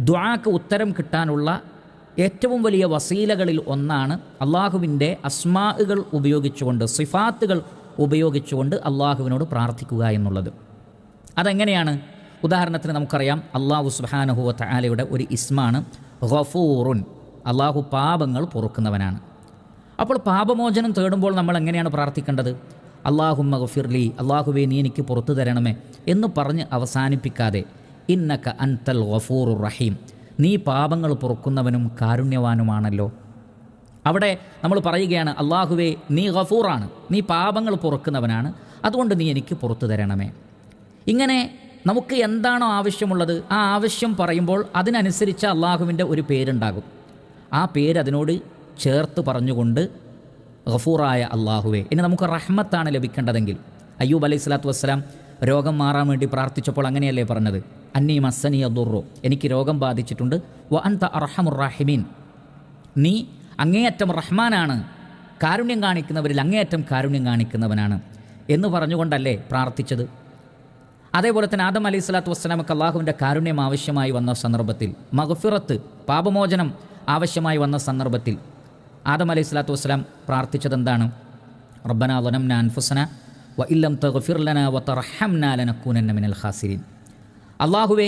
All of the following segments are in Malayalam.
ദുആക്ക് ഉത്തരം കിട്ടാനുള്ള ഏറ്റവും വലിയ വസീലകളിൽ ഒന്നാണ് അള്ളാഹുവിൻ്റെ അസ്മാഉകൾ ഉപയോഗിച്ചുകൊണ്ട്, സിഫാത്തുകൾ ഉപയോഗിച്ചുകൊണ്ട് അള്ളാഹുവിനോട് പ്രാർത്ഥിക്കുക എന്നുള്ളത്. അതെങ്ങനെയാണ്? ഉദാഹരണത്തിന് നമുക്കറിയാം, അള്ളാഹു സുബ്ഹാനഹു വ തആലയുടെ ഒരു ഇസ്മാണ് ഗഫൂറുൻ. അള്ളാഹു പാപങ്ങൾ പൊറുക്കുന്നവനാണ്. അപ്പോൾ പാപമോചനം തേടുമ്പോൾ നമ്മൾ എങ്ങനെയാണ് പ്രാർത്ഥിക്കേണ്ടത്? അല്ലാഹുമ്മ ഗഫിർലി, അള്ളാഹുവേ നീ എനിക്ക് പുറത്തു തരണമേ എന്ന് പറഞ്ഞ് അവസാനിപ്പിക്കാതെ ഇന്നക അൻതൽ ഗഫൂറുർ റഹീം, നീ പാപങ്ങൾ പൊറുക്കുന്നവനും കാരുണ്യവാനുമാണല്ലോ. അവിടെ നമ്മൾ പറയുകയാണ്, അള്ളാഹുവേ നീ ഗഫൂറാണ്, നീ പാപങ്ങൾ പൊറുക്കുന്നവനാണ്, അതുകൊണ്ട് നീ എനിക്ക് പുറത്തു തരണമേ. ഇങ്ങനെ നമുക്ക് എന്താണോ ആവശ്യമുള്ളത് ആ ആവശ്യം പറയുമ്പോൾ അതിനനുസരിച്ച് അള്ളാഹുവിൻ്റെ ഒരു പേരുണ്ടാകും. ആ പേര് അതിനോട് ചേർത്ത് പറഞ്ഞുകൊണ്ട് ഗഫൂറായ അള്ളാഹുവേ. ഇനി നമുക്ക് റഹ്മത്താണ് ലഭിക്കേണ്ടതെങ്കിൽ, അയ്യൂബ് അലൈഹി സ്വലാത്തു വസ്സലാം രോഗം മാറാൻ വേണ്ടി പ്രാർത്ഥിച്ചപ്പോൾ അങ്ങനെയല്ലേ പറഞ്ഞത്? അന്നീ മസ്സനി അദുറു, എനിക്ക് രോഗം ബാധിച്ചിട്ടുണ്ട്, വ അൻത അർഹമുർ റാഹിമീൻ, നീ അങ്ങേയറ്റം റഹ്മാനാണ്, കാരുണ്യം കാണിക്കുന്നവരിൽ അങ്ങേയറ്റം കാരുണ്യം കാണിക്കുന്നവനാണ് എന്ന് പറഞ്ഞുകൊണ്ടല്ലേ പ്രാർത്ഥിച്ചത്. അതേപോലെ തന്നെ ആദം അലൈഹി സ്വലാത്തു വസ്സലാമക്ക് അള്ളാഹുവിൻ്റെ കാരുണ്യം ആവശ്യമായി വന്ന സന്ദർഭത്തിൽ, മഗ്ഫിറത്ത് പാപമോചനം ആവശ്യമായി വന്ന സന്ദർഭത്തിൽ ആദം അലൈഹി സ്വലാത്തു വസ്സലാം പ്രാർത്ഥിച്ചത് എന്താണ്? റബ്ബനാ ളലംനാ അൻഫുസനാ വ ഇല്ലം തഗ്ഫിർ ലനാ വ തർഹംനാ ലനകൂനന്ന മിനൽ ഖാസിരീൻ. അള്ളാഹുവേ,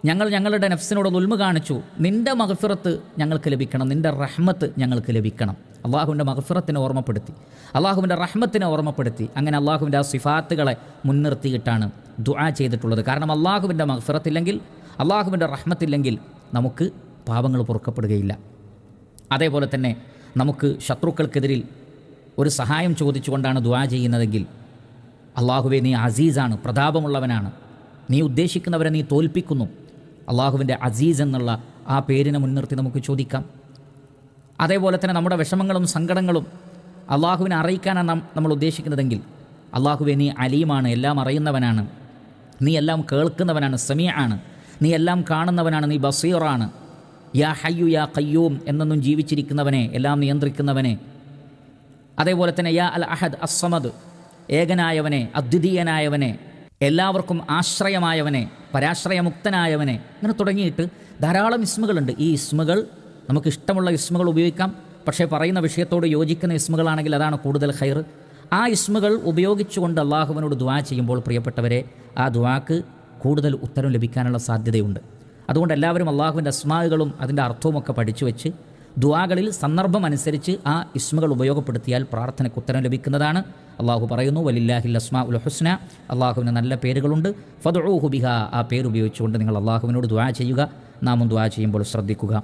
ഞങ്ങൾ ഞങ്ങളുടെ നഫ്സിനോട് ദുൽമ കാണിച്ചു, നിൻ്റെ മഗ്ഫിറത്ത് ഞങ്ങൾക്ക് ലഭിക്കണം, നിൻ്റെ റഹ്മത്ത് ഞങ്ങൾക്ക് ലഭിക്കണം. അള്ളാഹുവിൻ്റെ മഗ്ഫിറത്തിനെ ഓർമ്മപ്പെടുത്തി, അള്ളാഹുവിൻ്റെ റഹ്മത്തിനെ ഓർമ്മപ്പെടുത്തി. അങ്ങനെ അള്ളാഹുവിൻ്റെ ആ സിഫാത്തുകളെ മുൻനിർത്തിയിട്ടാണ് ദുആ ചെയ്തിട്ടുള്ളത്. കാരണം അള്ളാഹുവിൻ്റെ മഗ്ഫിറത്തില്ലെങ്കിൽ, അള്ളാഹുവിൻ്റെ റഹ്മത്തില്ലെങ്കിൽ നമുക്ക് പാപങ്ങൾ പൊറുക്കപ്പെടുകയില്ല. അതേപോലെ തന്നെ നമുക്ക് ശത്രുക്കൾക്കെതിരിൽ ഒരു സഹായം ചോദിച്ചുകൊണ്ടാണ് ദുആ ചെയ്യുന്നതെങ്കിൽ, അള്ളാഹുവേ നീ അസീസാണ്, പ്രതാപമുള്ളവനാണ്, നീ ഉദ്ദേശിക്കുന്നവരെ നീ തോൽപ്പിക്കുന്നു, അള്ളാഹുവിൻ്റെ അസീസ് എന്നുള്ള ആ പേരിനെ മുൻനിർത്തി നമുക്ക് ചോദിക്കാം. അതേപോലെ തന്നെ നമ്മുടെ വിഷമങ്ങളും സങ്കടങ്ങളും അള്ളാഹുവിനെ അറിയിക്കാനാണ് നമ്മൾ ഉദ്ദേശിക്കുന്നതെങ്കിൽ, അള്ളാഹുവേ നീ അലീമാണ്, എല്ലാം അറിയുന്നവനാണ്, നീ എല്ലാം കേൾക്കുന്നവനാണ്, സമീആണ്, നീ എല്ലാം കാണുന്നവനാണ്, നീ ബസീറാണ്, യാ ഹയ്യു യാ ഖയ്യൂം എന്നൊന്നും ജീവിച്ചിരിക്കുന്നവനെ, എല്ലാം നിയന്ത്രിക്കുന്നവനെ. അതേപോലെ തന്നെ യാ അൽ അഹദ് അസ്സമദ്, ഏകനായവനെ, അദ്വിതീയനായവനെ, എല്ലാവർക്കും ആശ്രയമായവനെ, പരാശ്രയമുക്തനായവനെ, ഇങ്ങനെ തുടങ്ങിയിട്ട് ധാരാളം ഇസ്മുകളുണ്ട്. ഈ ഇസ്മുകൾ നമുക്ക് ഇഷ്ടമുള്ള ഇസ്മുകൾ ഉപയോഗിക്കാം. പക്ഷേ പറയുന്ന വിഷയത്തോട് യോജിക്കുന്ന ഇസ്മുകളാണെങ്കിൽ അതാണ് കൂടുതൽ ഖൈർ. ആ ഇസ്മുകൾ ഉപയോഗിച്ചുകൊണ്ട് അള്ളാഹുവിനോട് ദുആ ചെയ്യുമ്പോൾ പ്രിയപ്പെട്ടവരെ, ആ ദുആക്ക് കൂടുതൽ ഉത്തരം ലഭിക്കാനുള്ള സാധ്യതയുണ്ട്. അതുകൊണ്ട് എല്ലാവരും അള്ളാഹുവിൻ്റെ അസ്മാകളും അതിൻ്റെ അർത്ഥവുമൊക്കെ പഠിച്ചു വെച്ച് ദുആകളിൽ സന്ദർഭം അനുസരിച്ച് ആ ഇസ്മുകൾ ഉപയോഗപ്പെടുത്തിയാൽ പ്രാർത്ഥനയ്ക്ക് ഉത്തരം ലഭിക്കുന്നതാണ്. അള്ളാഹു പറയുന്നു, വലില്ലാഹിൽ അസ്മാഉൽ ഹുസ്ന, അള്ളാഹുവിന് നല്ല പേരുകളുണ്ട്, ഫദ്ഉഹു ബിഹാ, ആ പേരുപയോഗിച്ചുകൊണ്ട് നിങ്ങൾ അള്ളാഹുവിനോട് ദുആ ചെയ്യുക. നാമും ദുആ ചെയ്യുമ്പോൾ ശ്രദ്ധിക്കുക.